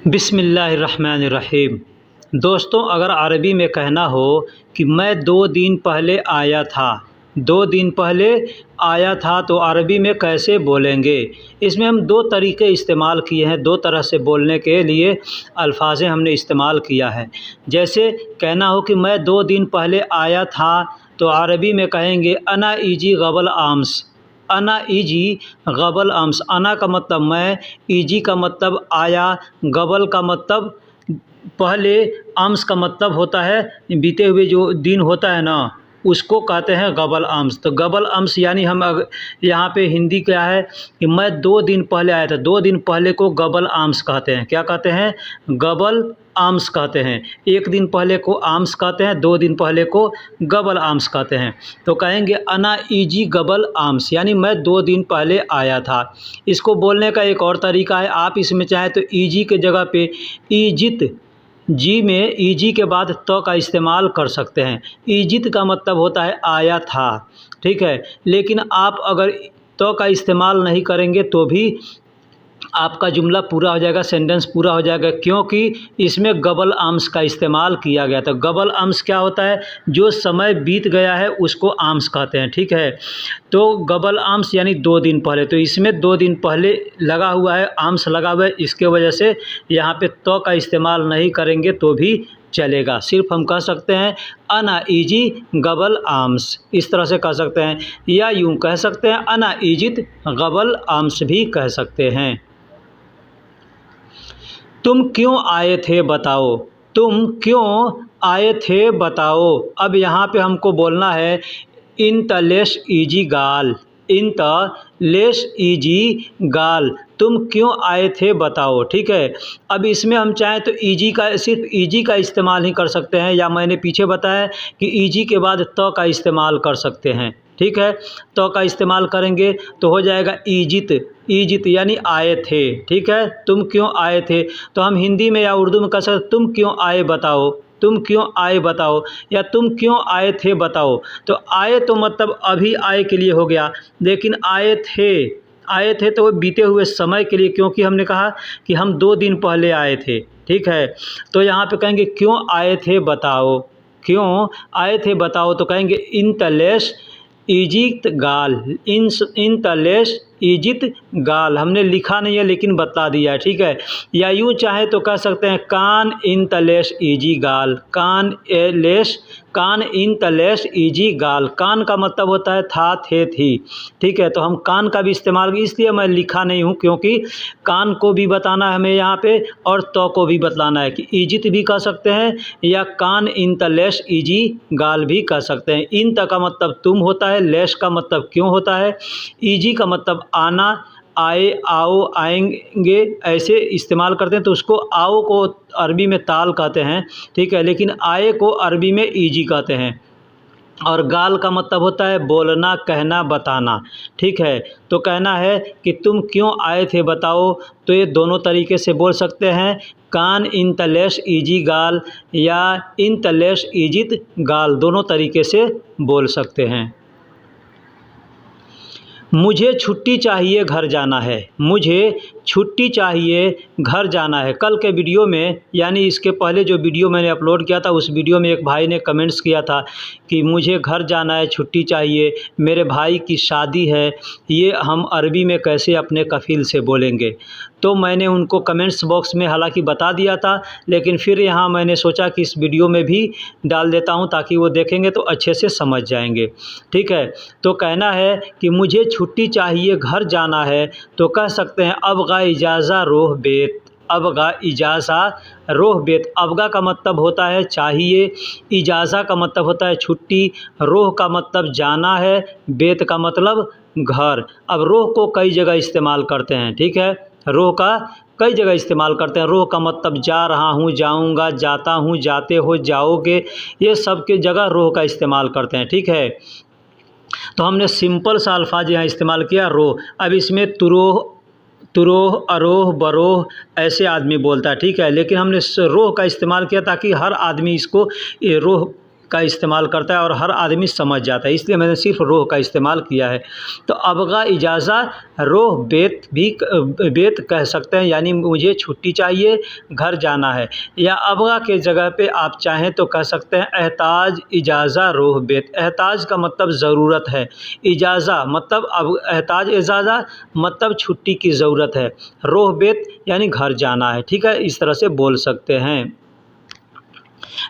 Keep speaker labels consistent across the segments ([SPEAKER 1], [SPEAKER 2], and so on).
[SPEAKER 1] बिस्मिल्लाहिर्रहमानिर्रहीम। दोस्तों, अगर अरबी में कहना हो कि मैं 2 दिन पहले आया था, 2 दिन पहले आया था, तो अरबी में कैसे बोलेंगे? इसमें हम 2 तरीके इस्तेमाल किए हैं, 2 तरह से बोलने के लिए अल्फाज़ें हमने इस्तेमाल किया है। जैसे कहना हो कि मैं 2 दिन पहले आया था, तो अरबी में कहेंगे अना इजी क़बल आम्स। अना इजी क़बल अम्स। अना का मतलब मैं, इजी का मतलब आया, क़बल का मतलब पहले, अम्स का मतलब होता है बीते हुए जो दिन होता है ना, उसको कहते हैं क़बल अम्स। तो क़बल अम्स यानी हम यहाँ पे हिंदी क्या है कि मैं 2 दिन पहले आया था, 2 दिन पहले को क़बल अम्स कहते हैं। क्या कहते हैं? क़बल आम्स कहते हैं। 1 दिन पहले को आम्स कहते हैं, 2 दिन पहले को क़बल आम्स कहते हैं। तो कहेंगे अना इजी क़बल आम्स, यानी मैं 2 दिन पहले आया था। इसको बोलने का एक और तरीका है, आप इसमें चाहें तो इजी के जगह पे इजित, जी में इजी के बाद तो का इस्तेमाल कर सकते हैं। इजित का मतलब होता है आया था, ठीक है। लेकिन आप अगर तो का इस्तेमाल नहीं करेंगे तो भी आपका जुमला पूरा हो जाएगा, सेंटेंस पूरा हो जाएगा, क्योंकि इसमें क़बल आम्स का इस्तेमाल किया गया था। क़बल आम्स क्या होता है? जो समय बीत गया है उसको आम्स कहते हैं, ठीक है। तो क़बल आम्स यानी 2 दिन पहले, तो इसमें 2 दिन पहले लगा हुआ है, आम्स लगा हुआ है, इसके वजह से यहाँ पे तो का इस्तेमाल नहीं करेंगे तो भी चलेगा। सिर्फ हम कह सकते हैं अना इजी क़बल आम्स, इस तरह से कह सकते हैं, या यूँ कह सकते हैं अना इजित क़बल आम्स भी कह सकते हैं। तुम क्यों आए थे बताओ? तुम क्यों आए थे बताओ। अब यहाँ पे हमको बोलना है इन त लेस इजी गाल, इन त लेस इजी गाल, तुम क्यों आए थे बताओ, ठीक है। अब इसमें हम चाहें तो इजी का, सिर्फ इजी का इस्तेमाल ही कर सकते हैं, या मैंने पीछे बताया कि इजी के बाद तो का इस्तेमाल कर सकते हैं, ठीक है। तो का इस्तेमाल करेंगे तो हो जाएगा इजित, इजित यानी आए थे, ठीक है। तुम क्यों आए थे, तो हम हिंदी में या उर्दू में कह सकते तुम क्यों आए बताओ, तुम क्यों आए बताओ, या तुम क्यों आए थे बताओ। तो आए तो मतलब अभी आए के लिए हो गया, लेकिन आए थे, आए थे तो बीते हुए समय के लिए, क्योंकि हमने कहा कि हम 2 दिन पहले आए थे, ठीक है। तो यहाँ पे कहेंगे क्यों आए थे बताओ, क्यों आए थे बताओ, तो कहेंगे इन तलेश इजित गाल, इन तलेश इजित गाल। हमने लिखा नहीं है लेकिन बता दिया है, ठीक है। या यूँ चाहे तो कह सकते हैं कान इन तलेश इजी गाल, कान ए लेश, कान इन तलेश इजी गाल। कान का मतलब होता है था, थे, थी, ठीक है। तो हम कान का भी इस्तेमाल, इसलिए मैं लिखा नहीं हूँ क्योंकि कान को भी बताना है हमें यहाँ पे, और तो को भी बताना है कि इजित भी कह सकते हैं, या कान इन तलेश इजी गाल भी कह सकते हैं। इन त का मतलब तुम होता है, लेश का मतलब क्यों होता है, इजी का मतलब आना, आए, आओ, आएंगे, ऐसे इस्तेमाल करते हैं। तो उसको आओ को अरबी में ताल कहते हैं, ठीक है, लेकिन आए को अरबी में इजी कहते हैं। और गाल का मतलब होता है बोलना, कहना, बताना, ठीक है। तो कहना है कि तुम क्यों आए थे बताओ, तो ये दोनों तरीके से बोल सकते हैं, कान इन तलेश इजी गाल या इन तलेश इजित गाल, दोनों तरीके से बोल सकते हैं। मुझे छुट्टी चाहिए, घर जाना है, मुझे छुट्टी चाहिए, घर जाना है। कल के वीडियो में, यानी इसके पहले जो वीडियो मैंने अपलोड किया था, उस वीडियो में एक भाई ने कमेंट्स किया था कि मुझे घर जाना है, छुट्टी चाहिए, मेरे भाई की शादी है, ये हम अरबी में कैसे अपने कफ़ील से बोलेंगे। तो मैंने उनको कमेंट्स बॉक्स में हालांकि बता दिया था, लेकिन फिर यहाँ मैंने सोचा कि इस वीडियो में भी डाल देता हूँ ताकि वो देखेंगे तो अच्छे से समझ जाएंगे, ठीक है। तो कहना है कि मुझे छुट्टी चाहिए, घर जाना है, तो कह सकते हैं अबगा इजाज़ा रोह बेत, अबगा इजाज़ा रोह बेत। अबगा का मतलब होता है चाहिए, इजाज़ा का मतलब होता है छुट्टी, रोह का मतलब जाना है, बेत का मतलब घर। अब रोह को कई जगह इस्तेमाल करते हैं, ठीक है, रोह का कई जगह इस्तेमाल करते हैं। रोह का मतलब जा रहा हूँ, जाऊँगा, जाता हूँ, जाते हो, जाओगे, ये सब के जगह रोह का इस्तेमाल करते हैं, ठीक है। तो हमने सिंपल सा अल्फाज यहाँ इस्तेमाल किया रोह। अब इसमें तुरोह, तुरोह, अरोह, बरोह ऐसे आदमी बोलता है, ठीक है, लेकिन हमने रोह का इस्तेमाल किया ताकि हर आदमी इसको रोह का इस्तेमाल करता है और हर आदमी समझ जाता है, इसलिए मैंने सिर्फ रोह का इस्तेमाल किया है। तो अबगा इजाज़ा रोह बेत भी बेत कह सकते हैं, यानी मुझे छुट्टी चाहिए, घर जाना है। या अबगा के जगह पे आप चाहें तो कह सकते हैं एहताज इजाज़ा रोह बेत। एहताज का मतलब ज़रूरत है, इजाज़ा मतलब अब एहताज इजाज़ा मतलब छुट्टी की ज़रूरत है, रोह बेत यानी घर जाना है। ठीक है, इस तरह से बोल सकते हैं।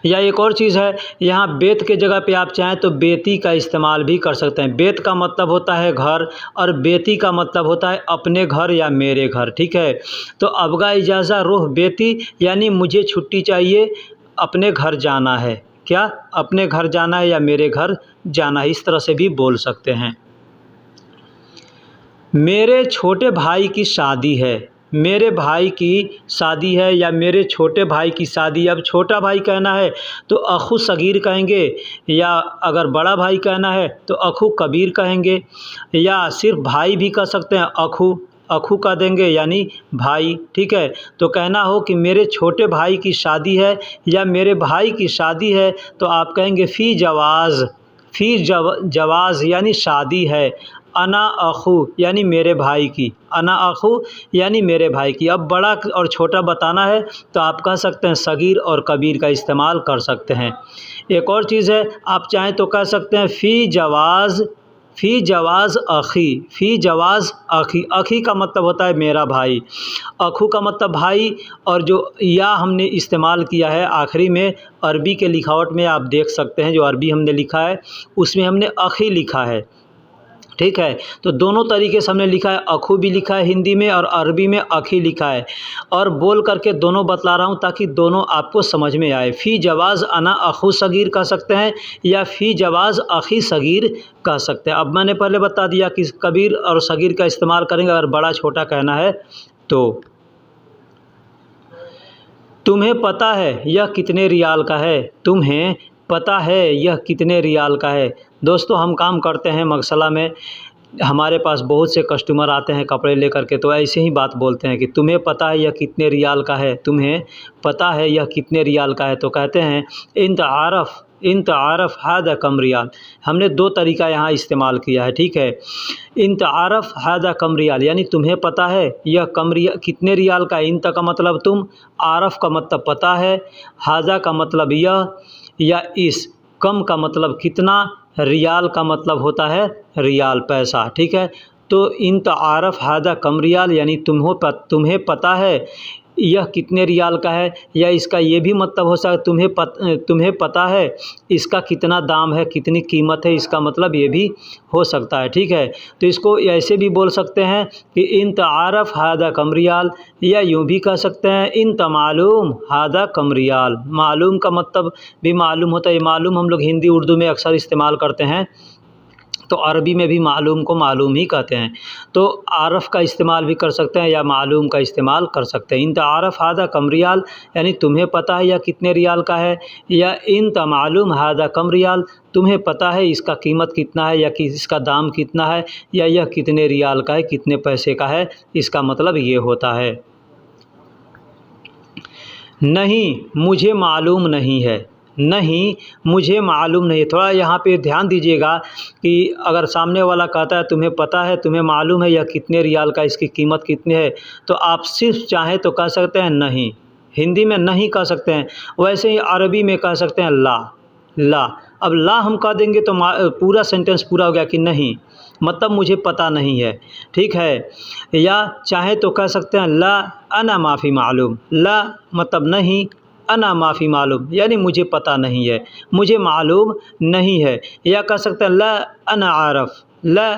[SPEAKER 1] या एक और चीज़ है, यहाँ बेत के जगह पे आप चाहें तो बेती का इस्तेमाल भी कर सकते हैं। बेत का मतलब होता है घर और बेती का मतलब होता है अपने घर या मेरे घर। ठीक है, तो अबगा इजाज़ा रोह बेती यानी मुझे छुट्टी चाहिए, अपने घर जाना है। क्या अपने घर जाना है या मेरे घर जाना है, इस तरह से भी बोल सकते हैं। मेरे छोटे भाई की शादी है, मेरे भाई की शादी है या मेरे छोटे भाई की शादी। अब छोटा भाई कहना है तो अखू सगीर कहेंगे, या अगर बड़ा भाई कहना है तो अखू कबीर कहेंगे, या सिर्फ भाई भी कह सकते हैं, अखू अखू कह देंगे यानी भाई। ठीक है, तो कहना हो कि मेरे छोटे भाई की शादी है या मेरे भाई की शादी है तो आप कहेंगे फ़ी जवाज़, जवाज़ यानी शादी है। अना अखू यानी मेरे भाई की, अना अखू यानी मेरे भाई की। अब बड़ा और छोटा बताना है तो आप कह सकते हैं सगीर और कबीर का इस्तेमाल कर सकते हैं। एक और चीज़ है, आप चाहें तो कह सकते हैं फ़ी जवाज़ अखी, फ़ी जवाज़ अखी। अखी का मतलब होता है मेरा भाई, अखू का मतलब भाई, और जो या हमने इस्तेमाल किया है आखिरी में, अरबी के लिखावट में आप देख सकते हैं, जो अरबी हमने लिखा है उसमें हमने अखी लिखा है। ठीक है, तो दोनों तरीके से हमने लिखा है, अखू भी लिखा है हिंदी में और अरबी में अखी लिखा है, और बोल करके दोनों बतला रहा हूँ ताकि दोनों आपको समझ में आए। फ़ी जवाज़ अना अखू सगीर कह सकते हैं या फ़ी जवाज़ अखी सगीर कह सकते हैं। अब मैंने पहले बता दिया कि कबीर और सगीर का इस्तेमाल करेंगे अगर बड़ा छोटा कहना है तो। तुम्हें पता है यह कितने रियाल का है, तुम्हें पता है यह कितने रियाल का है। दोस्तों, हम काम करते हैं मगसला में, हमारे पास बहुत से कस्टमर आते हैं कपड़े लेकर के, तो ऐसे ही बात बोलते हैं कि तुम्हें पता है यह कितने रियाल का है, तुम्हें पता है यह कितने रियाल का है। तो कहते हैं इन तारफ़ हादा कम रियाल। हमने दो तरीका यहाँ इस्तेमाल किया है। ठीक है, इन तारफ़ हादा कम रियाल यानी तुम्हें पता है यह कितने रियाल का है। इन का मतलब तुम, आरफ़ का मतलब पता है, हादा का मतलब यह या इस, कम का मतलब कितना, रियाल का मतलब होता है रियाल पैसा। ठीक है, तो इन तारफ़ हादा कम रियाल यानी तुम्हें पता है यह कितने रियाल का है, या इसका ये भी मतलब हो सकता है तुम्हें पता है इसका कितना दाम है, कितनी कीमत है, इसका मतलब ये भी हो सकता है। ठीक है, तो इसको ऐसे भी बोल सकते हैं कि इन तारफ़ हादा कम रियाल, या यूँ भी कह सकते हैं इन तमालूम हादा कम रियाल। मालूम का मतलब भी मालूम होता है, मालूम हम लोग हिंदी उर्दू में अक्सर इस्तेमाल करते हैं, तो अरबी में भी मालूम को मालूम ही कहते हैं। तो आरफ़ का इस्तेमाल भी कर सकते हैं या मालूम का इस्तेमाल कर सकते हैं। इन तारफ़ हादा कम रियाल यानी तुम्हें पता है यह कितने रियाल का है, या इन तमालूम हादा कम रियाल तुम्हें पता है इसका कीमत कितना है या कि इसका दाम कितना है, या यह कितने रियाल का है, कितने पैसे का है, इसका मतलब ये होता है। नहीं मुझे मालूम नहीं है, नहीं मुझे मालूम नहीं। थोड़ा यहाँ पे ध्यान दीजिएगा कि अगर सामने वाला कहता है तुम्हें पता है, तुम्हें मालूम है यह कितने रियाल का, इसकी कीमत कितनी है, तो आप सिर्फ चाहें तो कह सकते हैं नहीं, हिंदी में नहीं कह सकते हैं। वैसे ही अरबी में कह सकते हैं ला। अब ला हम कह देंगे तो पूरा सेंटेंस पूरा हो गया कि नहीं मतलब मुझे पता नहीं है। ठीक है, या चाहे तो कह सकते हैं ला अना माफ़ी मालूम। ला मतलब नहीं, अना माफ़ी मालूम यानी मुझे पता नहीं है, मुझे मालूम नहीं है। या कह सकते हैं ला अना आरफ़, ला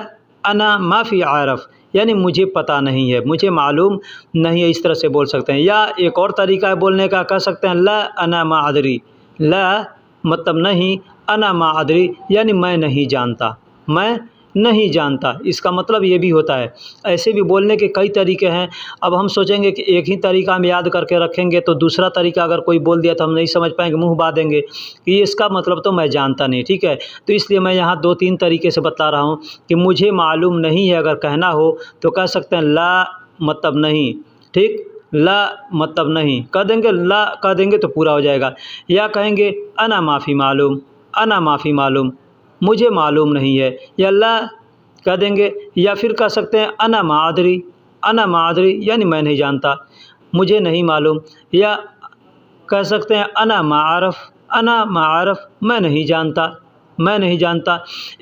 [SPEAKER 1] अना माफ़ी आरफ़ यानी मुझे पता नहीं है, मुझे मालूम नहीं है, इस तरह से बोल सकते हैं। या एक और तरीका है बोलने का, कह सकते हैं ला अना मा अदरी। ला मतलब नहीं, अना मा अदरी यानी मैं नहीं जानता, मैं नहीं जानता, इसका मतलब ये भी होता है। ऐसे भी बोलने के कई तरीके हैं। अब हम सोचेंगे कि एक ही तरीका हम याद करके रखेंगे तो दूसरा तरीका अगर कोई बोल दिया तो हम नहीं समझ पाएंगे, मुंह बांधेंगे कि इसका मतलब तो मैं जानता नहीं। ठीक है, तो इसलिए मैं यहाँ 2-3 तरीके से बता रहा हूँ कि मुझे मालूम नहीं है अगर कहना हो तो कह सकते हैं ला मतलब नहीं। ठीक, ला मतलब नहीं कह देंगे, ला कह देंगे तो पूरा हो जाएगा। या कहेंगे अना माफ़ी मालूम, अना माफ़ी मालूम, मुझे मालूम नहीं है, या ला कह देंगे, या फिर कह सकते हैं अना मादरी यानी मैं नहीं जानता, मुझे नहीं मालूम, या कह सकते हैं अना मारफ मैं नहीं जानता, मैं नहीं जानता।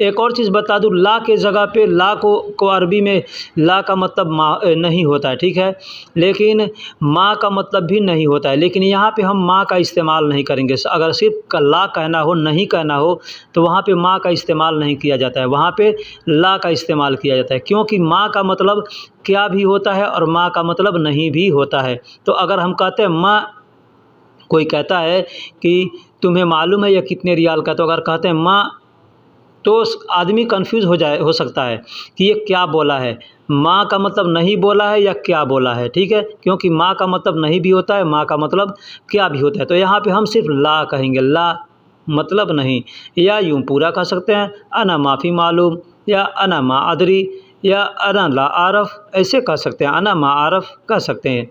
[SPEAKER 1] एक और चीज़ बता दूँ, ला के जगह पे ला को अरबी में ला का मतलब नहीं होता है, ठीक है, लेकिन माँ का मतलब भी नहीं होता है, लेकिन यहाँ पे हम माँ का इस्तेमाल नहीं करेंगे। अगर सिर्फ ला कहना हो, नहीं कहना हो, तो वहाँ पे माँ का इस्तेमाल नहीं किया जाता है, वहाँ पे ला का इस्तेमाल किया जाता है, क्योंकि माँ का मतलब क्या भी होता है और माँ का मतलब नहीं भी होता है। तो अगर हम कहते हैं माँ, कोई कहता है कि तुम्हें मालूम है यह कितने रियाल का, तो अगर कहते हैं माँ, तो आदमी कंफ्यूज हो सकता है कि ये क्या बोला है, माँ का मतलब नहीं बोला है या क्या बोला है, ठीक है, क्योंकि माँ का मतलब नहीं भी होता है, माँ का मतलब क्या भी होता है। तो यहाँ पे हम सिर्फ ला कहेंगे, ला मतलब नहीं, या यूँ पूरा कह सकते हैं अना माफ़ी मालूम, या अना मा अदरी, या अना ला आरफ, ऐसे कह सकते हैं, अना मा आरफ कह सकते हैं।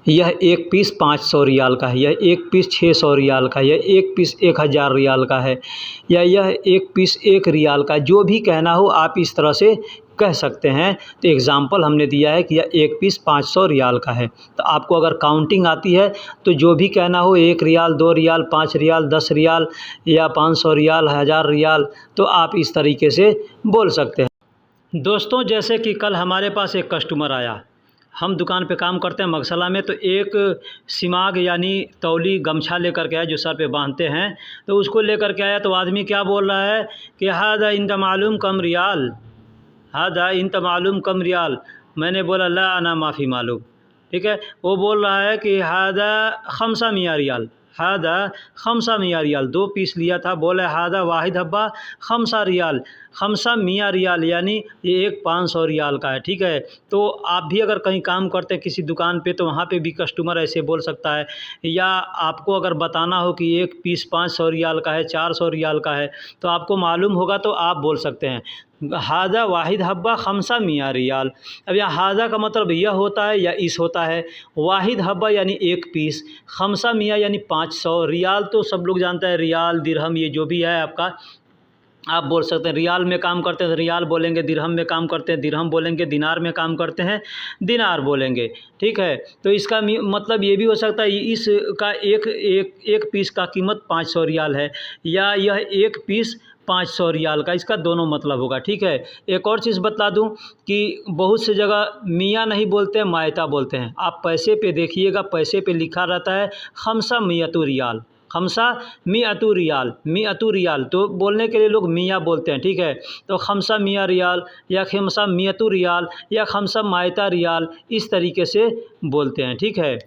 [SPEAKER 1] यह एक पीस 500 रियाल का है, यह एक पीस 600 रियाल का है, यह एक पीस 1000 रियाल का है, या यह एक पीस 1 रियाल का, जो भी कहना हो आप इस तरह से कह सकते हैं। तो एग्ज़ाम्पल हमने दिया है कि यह एक पीस 500 रियाल का है। तो आपको अगर काउंटिंग आती है तो जो भी कहना हो, 1 रियाल, 2 रियाल, 5 रियाल, 10 रियाल, या 500 रियाल, 1000 रियाल, तो आप इस तरीके से बोल सकते हैं। दोस्तों, जैसे कि कल हमारे पास एक कस्टमर आया, हम दुकान पे काम करते हैं मगसला में, तो एक सिमाग यानी तौली गमछा लेकर के आया जो सर पे बांधते हैं, तो उसको लेकर के आया। तो आदमी क्या बोल रहा है कि हादा इंत मालूम कम रियाल, हादा इंत मालूम कम रियाल। मैंने बोला ला अना माफ़ी मालूम, ठीक है। वो बोल रहा है कि हादा खमसा मिया रियाल, हादा खमसा मिया रियाल, 2 पीस लिया था, बोला हादा वाहिद हब्बा खमसा रियाल, खमसा मिया रियाल यानी ये एक 500 रियाल का है, ठीक है। तो आप भी अगर कहीं काम करते हैं किसी दुकान पे, तो वहाँ पे भी कस्टमर ऐसे बोल सकता है, या आपको अगर बताना हो कि एक पीस 500 रियाल का है, 400 रियाल का है, तो आपको मालूम होगा तो आप बोल सकते हैं हादा वाहिद हब्बा खमसा मिया रियाल। अब यहाँ हादा का मतलब यह होता है या इस होता है, वाहिद हब्बा यानी एक पीस, खमसा मिया यानी 500, रियाल तो सब लोग जानते हैं, रियाल दिरहम ये जो भी है आपका, आप बोल सकते हैं। रियाल में काम करते हैं तो रियाल बोलेंगे, दिरहम में काम करते हैं दिरहम बोलेंगे, दिनार में काम करते हैं दिनार बोलेंगे, ठीक है। तो इसका मतलब ये भी हो सकता है इसका एक पीस का कीमत 500 रियाल है, या यह एक पीस 500 रियाल का, इसका दोनों मतलब होगा, ठीक है। एक और चीज़ बता दूं कि बहुत सी जगह मियाँ नहीं बोलते हैं, मायता बोलते हैं। आप पैसे पे देखिएगा, पैसे पे लिखा रहता है खमसा मियतु रियाल, खमसा मियतु रियाल, मियतु रियाल, तो बोलने के लिए लोग मियाँ बोलते हैं, ठीक है। तो खमसा मिया रियाल, या खमसा मियतु रियाल, या खमसा मायता रियाल, इस तरीके से बोलते हैं, ठीक है।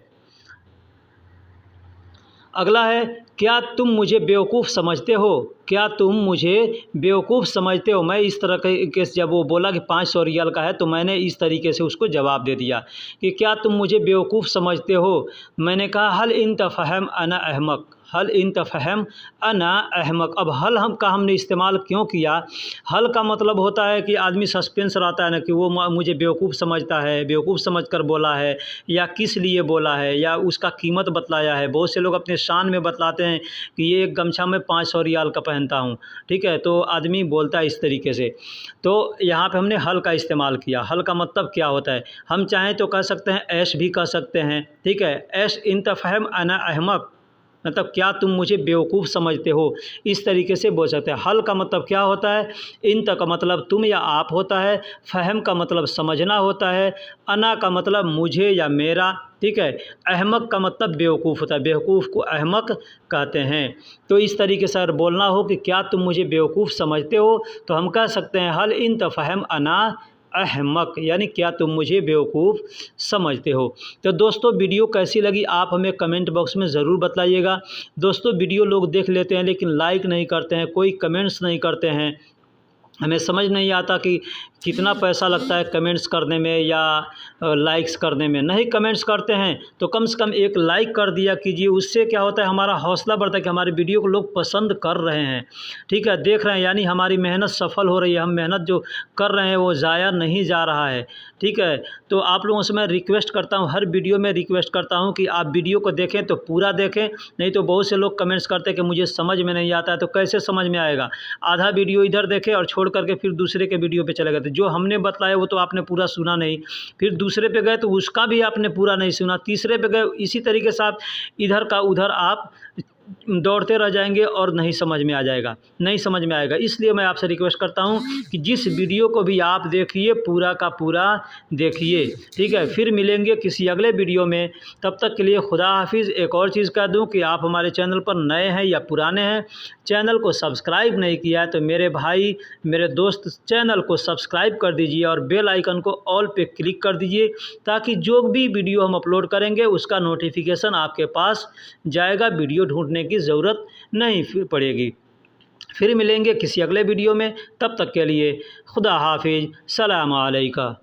[SPEAKER 1] अगला है, क्या तुम मुझे बेवकूफ़ समझते हो, क्या तुम मुझे बेवकूफ़ समझते हो। मैं इस तरह के जब वो बोला कि 500 रियाल का है, तो मैंने इस तरीके से उसको जवाब दे दिया कि क्या तुम मुझे बेवकूफ़ समझते हो। मैंने कहा हल इन तफ़हम अना अहमक, हल इन तफ़हम अना अहमक। अब हल का हमने इस्तेमाल क्यों किया, हल का मतलब होता है कि आदमी सस्पेंस रहता है ना, कि वो मुझे बेवकूफ़ समझता है, बेवकूफ़ समझकर बोला है, या किस लिए बोला है, या उसका कीमत बतलाया है। बहुत से लोग अपने शान में बतलाते हैं कि ये एक गमछा मैं 500 रियाल का पहनता हूँ, ठीक है। तो आदमी बोलता है इस तरीके से। तो यहाँ पे हमने हल का इस्तेमाल किया। हल का मतलब क्या होता है, हम चाहें तो कह सकते हैं ऐश भी कह सकते हैं, ठीक है। ऐश इन तफ़हम अना अहमक, मतलब क्या तुम मुझे बेवकूफ़ समझते हो, इस तरीके से बोल सकते हैं। हल का मतलब क्या होता है, इन का मतलब तुम या आप होता है, फ़हम का मतलब समझना होता है, अना का मतलब मुझे या मेरा, ठीक है। अहमक का मतलब बेवकूफ़ होता है, बेवकूफ़ को अहमक कहते हैं। तो इस तरीके से अगर बोलना हो कि क्या तुम मुझे बेवकूफ़ समझते हो, तो हम कह सकते हैं हल इन तफ़हम अना अहमक, यानी क्या तुम मुझे बेवकूफ़ समझते हो। तो दोस्तों, वीडियो कैसी लगी आप हमें कमेंट बॉक्स में ज़रूर बताइएगा। दोस्तों, वीडियो लोग देख लेते हैं लेकिन लाइक नहीं करते हैं, कोई कमेंट्स नहीं करते हैं। हमें समझ नहीं आता कि कितना पैसा लगता है कमेंट्स करने में या लाइक्स करने में। नहीं कमेंट्स करते हैं तो कम से कम एक लाइक कर दिया कीजिए, उससे क्या होता है हमारा हौसला बढ़ता है कि हमारी वीडियो को लोग पसंद कर रहे हैं, ठीक है, देख रहे हैं, यानी हमारी मेहनत सफल हो रही है, हम मेहनत जो कर रहे हैं वो ज़ाया नहीं जा रहा है, ठीक है। तो आप लोगों से मैं रिक्वेस्ट करता हूँ, हर वीडियो में रिक्वेस्ट करता हूँ कि आप वीडियो को देखें तो पूरा देखें, नहीं तो बहुत से लोग कमेंट्स करते हैं कि मुझे समझ में नहीं आता है। तो कैसे समझ में आएगा, आधा वीडियो इधर देखें और छोड़ करके फिर दूसरे के वीडियो पे चले गए, तो जो हमने बताया वो तो आपने पूरा सुना नहीं, फिर दूसरे पे गए तो उसका भी आपने पूरा नहीं सुना, तीसरे पे गए, इसी तरीके से आप इधर का उधर आप दौड़ते रह जाएंगे और नहीं समझ में आ जाएगा, नहीं समझ में आएगा। इसलिए मैं आपसे रिक्वेस्ट करता हूं कि जिस वीडियो को भी आप देखिए पूरा का पूरा देखिए, ठीक है। फिर मिलेंगे किसी अगले वीडियो में, तब तक के लिए खुदा हाफिज़। एक और चीज़ कह दूं कि आप हमारे चैनल पर नए हैं या पुराने हैं, चैनल को सब्सक्राइब नहीं किया है तो मेरे भाई मेरे दोस्त चैनल को सब्सक्राइब कर दीजिए और बेल आइकन को ऑल पे क्लिक कर दीजिए, ताकि जो भी वीडियो हम अपलोड करेंगे उसका नोटिफिकेशन आपके पास जाएगा, वीडियो ढूंढने की ज़रूरत नहीं पड़ेगी। फिर मिलेंगे किसी अगले वीडियो में, तब तक के लिए खुदा हाफिज़, सलाम अलैकुम।